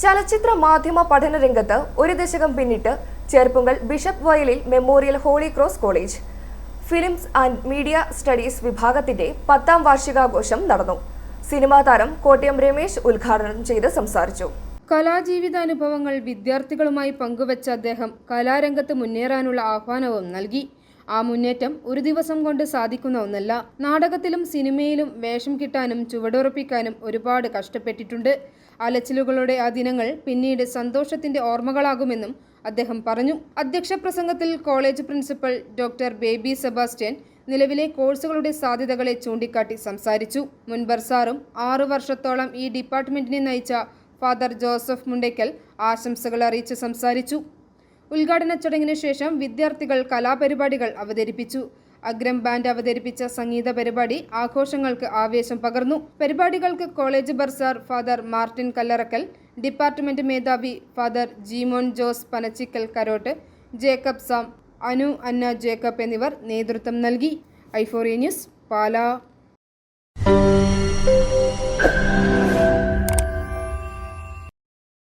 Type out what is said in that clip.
ചലച്ചിത്ര മാധ്യമ പഠന രംഗത്ത് ഒരു ദശകം പിന്നിട്ട് Cherpunkal bishop Vayalil memorial Holy Cross College films and media studies വിഭാഗത്തിന്റെ 10ാം വാർഷികാഘോഷം നടന്നു. സിനിമാ താരം കോട്ടയം രമേശ് ഉദ്ഘാടനം ചെയ്ത് സംസാരിച്ചു. കലാജീവിതാനുഭവങ്ങൾ വിദ്യാർത്ഥികളുമായി പങ്കുവച്ച അദ്ദേഹം കലാരംഗത്ത് മുന്നേറാനുള്ള ആഹ്വാനവും നൽകി. ആ മുന്നേറ്റം ഒരു ദിവസം കൊണ്ട് സാധിക്കുന്ന ഒന്നല്ല. നാടകത്തിലും സിനിമയിലും വേഷം കിട്ടാനും ചുവടുറപ്പിക്കാനും ഒരുപാട് കഷ്ടപ്പെട്ടിട്ടുണ്ട്. അലച്ചിലുകളുടെ ആ ദിനങ്ങൾ പിന്നീട് സന്തോഷത്തിന്റെ ഓർമ്മകളാകുമെന്നും അദ്ദേഹം പറഞ്ഞു. അധ്യക്ഷ പ്രസംഗത്തിൽ college principal doctor baby Sebastian നിലവിലെ കോഴ്സുകളുടെ സാധ്യതകളെ ചൂണ്ടിക്കാട്ടി സംസാരിച്ചു. മുൻ ബർസാറും 6 വർഷത്തോളം ഈ ഡിപ്പാർട്ട്മെന്റിനെ നയിച്ച ഫാദർ ജോസഫ് മുണ്ടയ്ക്കൽ ആശംസകൾ അറിയിച്ച് സംസാരിച്ചു. ഉദ്ഘാടന ചടങ്ങിന് ശേഷം വിദ്യാർത്ഥികൾ കലാപരിപാടികൾ അവതരിപ്പിച്ചു. അഗ്രം ബാൻഡ് അവതരിപ്പിച്ച സംഗീത പരിപാടി ആഘോഷങ്ങൾക്ക് ആവേശം പകർന്നു. പരിപാടികൾക്ക് college bursar father Martin Kallarakkal, department മേധാവി father Jeemon Jose Panachickal Karott, Jacob Sam, Anu Anna Jacob എന്നിവർ നേതൃത്വം നൽകി. ഐഫോറിയ ന്യൂസ്, പാലാ.